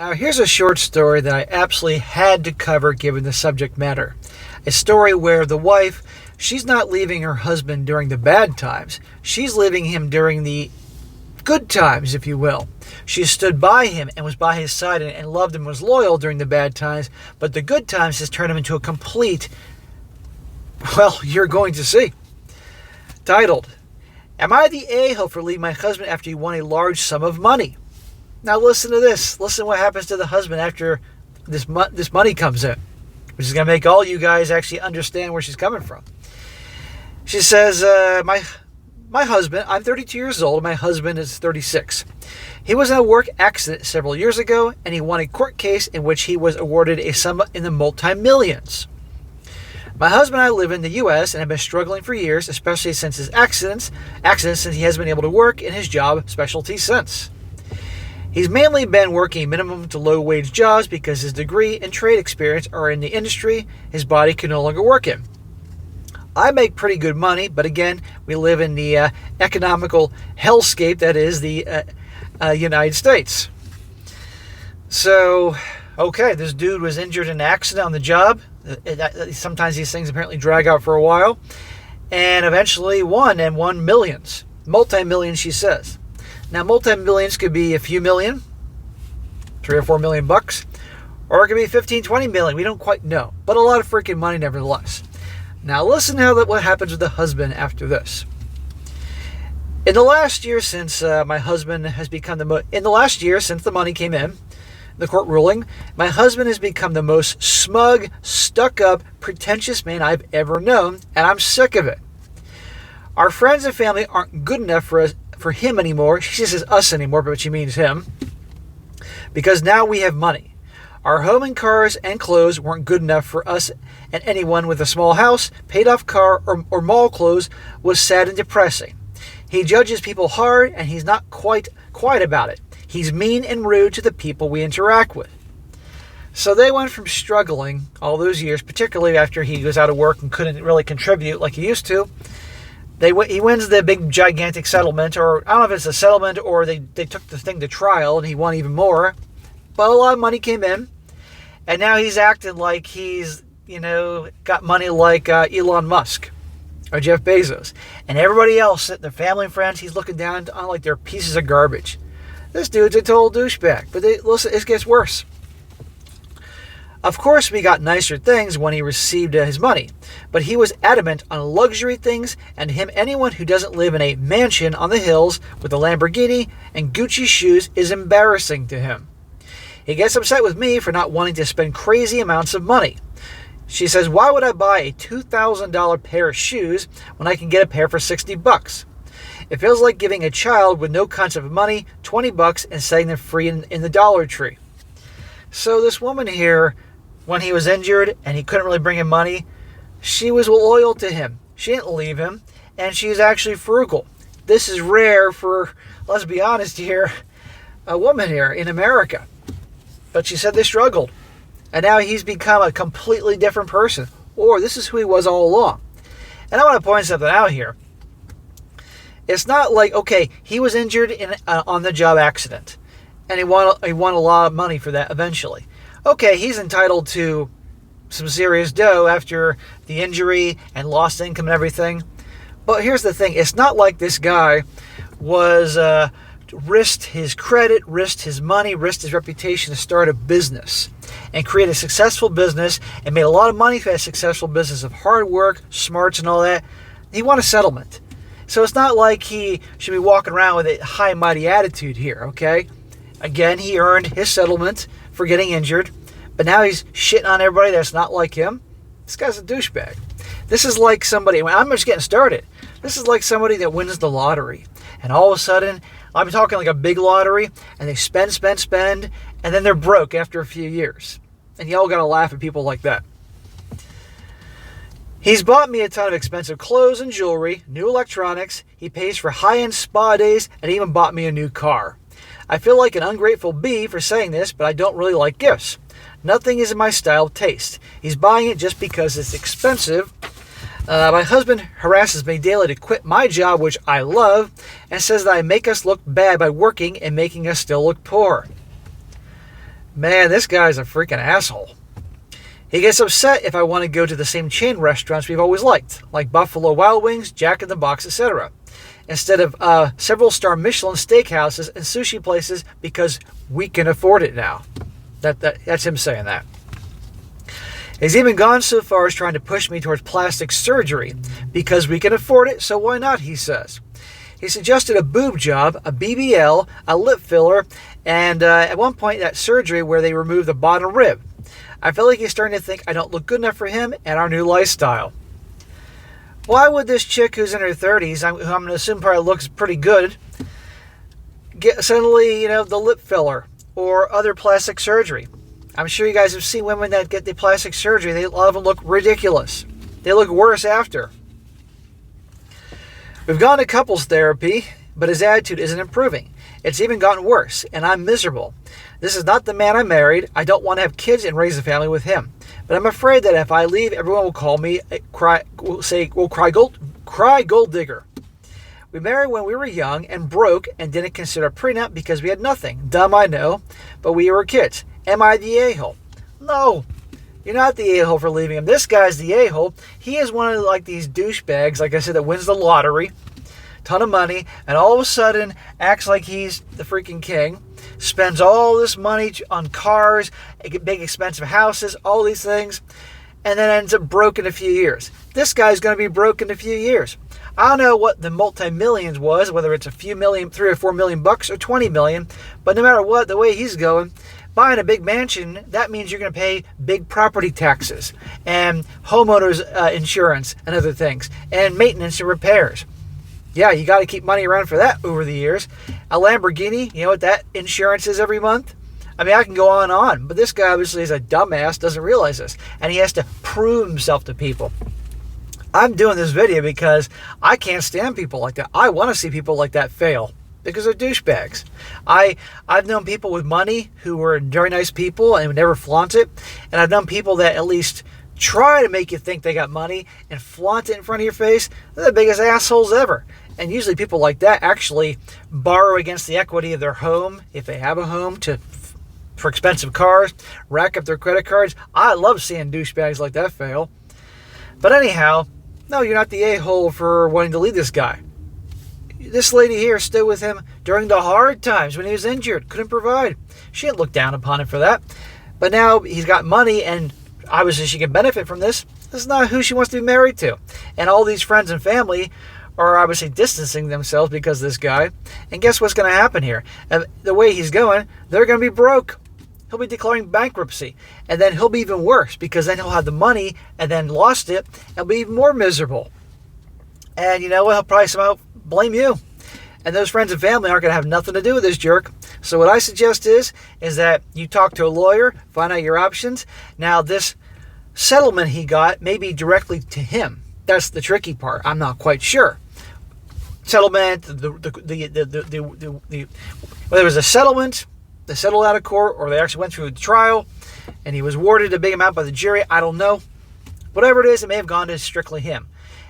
Now, here's a short story that I absolutely had to cover given the subject matter. A story where the wife, she's not leaving her husband during the bad times. She's leaving him during the good times, if you will. She stood by him and was by his side and loved him, was loyal during the bad times, but the good times has turned him into a complete, well, you're going to see. Titled, Am I the a-hole for leaving my husband after he won a large sum of money? Now listen to this. Listen to what happens to the husband after this money comes in, which is going to make all you guys actually understand where she's coming from. She says, my husband, I'm 32 years old. My husband is 36. He was in a work accident several years ago, and he won a court case in which he was awarded a sum in the multi-millions. My husband and I live in the U.S. and have been struggling for years, especially since his accidents since he hasn't been able to work in his job specialty since. He's mainly been working minimum to low wage jobs because his degree and trade experience are in the industry his body can no longer work in. I make pretty good money, but again, we live in the economical hellscape that is the United States. So, okay, this dude was injured in an accident on the job. Sometimes these things apparently drag out for a while. And eventually won millions. Multi-millions, she says. Now, multi-millions could be a few million, $3 or $4 million bucks, or it could be 15, 20 million. We don't quite know, but a lot of freaking money nevertheless. Now, listen to what happens with the husband after this. In the last year since my husband has become in the last year since the money came in, the court ruling, my husband has become the most smug, stuck-up, pretentious man I've ever known, and I'm sick of it. Our friends and family aren't good enough for him anymore. She says us anymore, but she means him. Because now we have money. Our home and cars and clothes weren't good enough for us, and anyone with a small house, paid-off car, or mall clothes was sad and depressing. He judges people hard, and he's not quite about it. He's mean and rude to the people we interact with. So they went from struggling all those years, particularly after he was out of work and couldn't really contribute like he used to. He wins the big gigantic settlement, or I don't know if it's a settlement or they took the thing to trial and he won even more. But a lot of money came in, and now he's acting like he's, got money like Elon Musk or Jeff Bezos. And everybody else, their family and friends, he's looking down on like they're pieces of garbage. This dude's a total douchebag. But listen, it gets worse. Of course, we got nicer things when he received his money, but he was adamant on luxury things, and to him, anyone who doesn't live in a mansion on the hills with a Lamborghini and Gucci shoes is embarrassing to him. He gets upset with me for not wanting to spend crazy amounts of money. She says, why would I buy a $2,000 pair of shoes when I can get a pair for $60? It feels like giving a child with no concept of money $20 and setting them free in the Dollar Tree. So this woman here, when he was injured and he couldn't really bring in money, she was loyal to him. She didn't leave him, and she's actually frugal. This is rare for, let's be honest here, a woman here in America. But she said they struggled. And now he's become a completely different person. Or this is who he was all along. And I want to point something out here. It's not like, okay, he was injured in on the job accident. And he won a lot of money for that eventually. Okay, he's entitled to some serious dough after the injury and lost income and everything. But here's the thing. It's not like this guy was risked his credit, risked his money, risked his reputation to start a business and create a successful business and made a lot of money for that successful business of hard work, smarts, and all that. He won a settlement. So it's not like he should be walking around with a high and mighty attitude here, okay? Again, he earned his settlement for getting injured, but now he's shitting on everybody that's not like him. This guy's a douchebag. This is like somebody, I'm just getting started. This is like somebody that wins the lottery, and all of a sudden, I'm talking like a big lottery, and they spend, and then they're broke after a few years. And y'all gotta laugh at people like that. He's bought me a ton of expensive clothes and jewelry, new electronics, he pays for high-end spa days, and even bought me a new car. I feel like an ungrateful bee for saying this, but I don't really like gifts. Nothing is in my style of taste. He's buying it just because it's expensive. My husband harasses me daily to quit my job, which I love, and says that I make us look bad by working and making us still look poor. Man, this guy's a freaking asshole. He gets upset if I want to go to the same chain restaurants we've always liked, like Buffalo Wild Wings, Jack in the Box, etc., instead of several-star Michelin steakhouses and sushi places because we can afford it now. That's him saying that. He's even gone so far as trying to push me towards plastic surgery because we can afford it, so why not, he says. He suggested a boob job, a BBL, a lip filler, and at one point that surgery where they remove the bottom rib. I feel like he's starting to think I don't look good enough for him and our new lifestyle. Why would this chick who's in her 30s, who I'm going to assume probably looks pretty good, get suddenly, the lip filler or other plastic surgery? I'm sure you guys have seen women that get the plastic surgery. A lot of them look ridiculous. They look worse after. We've gone to couples therapy, but his attitude isn't improving. It's even gotten worse, and I'm miserable. This is not the man I married. I don't want to have kids and raise a family with him. But I'm afraid that if I leave, everyone will call me, cry gold digger. We married when we were young and broke and didn't consider a prenup because we had nothing. Dumb, I know, but we were kids. Am I the a-hole? No, you're not the a-hole for leaving him. This guy's the a-hole. He is one of these douchebags, like I said, that wins the lottery, ton of money, and all of a sudden acts like he's the freaking king, spends all this money on cars, big expensive houses, all these things, and then ends up broke in a few years. This guy's going to be broke in a few years. I don't know what the multi-millions was, whether it's a few million, $3 or $4 million bucks or 20 million, but no matter what, the way he's going, buying a big mansion, that means you're going to pay big property taxes and homeowners insurance and other things and maintenance and repairs. Yeah, you got to keep money around for that over the years. A Lamborghini, you know what that insurance is every month? I mean, I can go on and on, but this guy obviously is a dumbass, doesn't realize this, and he has to prove himself to people. I'm doing this video because I can't stand people like that. I want to see people like that fail because they're douchebags. I've known people with money who were very nice people and would never flaunt it, and I've known people that at least try to make you think they got money and flaunt it in front of your face. They're the biggest assholes ever. And usually people like that actually borrow against the equity of their home, if they have a home, for expensive cars, rack up their credit cards. I love seeing douchebags like that fail. But anyhow, no, you're not the a-hole for wanting to leave this guy. This lady here stood with him during the hard times when he was injured, couldn't provide. She didn't look down upon him for that. But now he's got money and obviously she can benefit from this. This is not who she wants to be married to. And all these friends and family are obviously distancing themselves because of this guy. And guess what's going to happen here? The way he's going, they're going to be broke. He'll be declaring bankruptcy. And then he'll be even worse because then he'll have the money and then lost it and be even more miserable. And you know what? He'll probably somehow blame you. And those friends and family aren't going to have nothing to do with this jerk. So what I suggest is that you talk to a lawyer, find out your options. Now this settlement he got may be directly to him. That's the tricky part. I'm not quite sure. Settlement, whether it was a settlement, they settled out of court, or they actually went through a trial, and he was awarded a big amount by the jury. I don't know. Whatever it is, it may have gone to strictly him.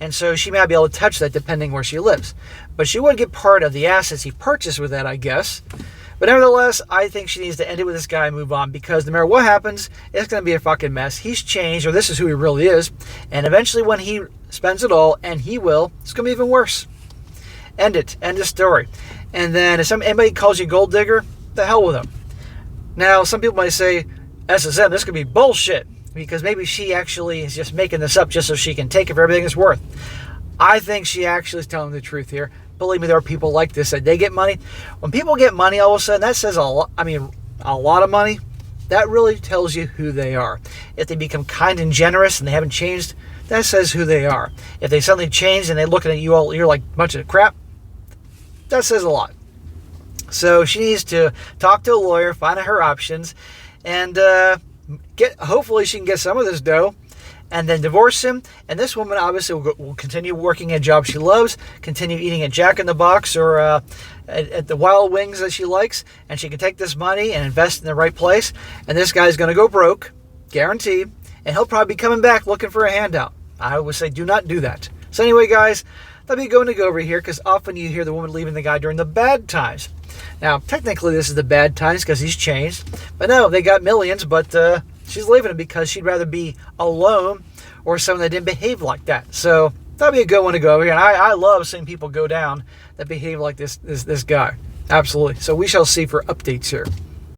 And so she may not be able to touch that depending where she lives. But she would get part of the assets he purchased with that, I guess. But nevertheless, I think she needs to end it with this guy and move on, because no matter what happens, it's going to be a fucking mess. He's changed, or this is who he really is. And eventually when he spends it all, and he will, it's going to be even worse. End it. End the story. And then if anybody calls you gold digger, the hell with them. Now, some people might say, SSM, this could be bullshit, because maybe she actually is just making this up just so she can take it for everything it's worth. I think she actually is telling the truth here. Believe me, there are people like this that they get money. When people get money, all of a sudden, that says a lot. I mean, a lot of money. That really tells you who they are. If they become kind and generous and they haven't changed, that says who they are. If they suddenly change and they're looking at you all, you're like a bunch of crap, that says a lot. So she needs to talk to a lawyer, find out her options, and hopefully she can get some of this dough, and then divorce him. And this woman obviously will continue working a job she loves, continue eating at Jack in the Box or at the Wild Wings that she likes, and she can take this money and invest in the right place. And this guy's going to go broke, guaranteed, and he'll probably be coming back looking for a handout. I would say do not do that. So anyway, guys, that'd be a good one to go over here, because often you hear the woman leaving the guy during the bad times. Now, technically, this is the bad times because he's changed. But no, they got millions, but she's leaving him because she'd rather be alone or someone that didn't behave like that. So that'd be a good one to go over here. And I love seeing people go down that behave like this guy. Absolutely. So we shall see for updates here.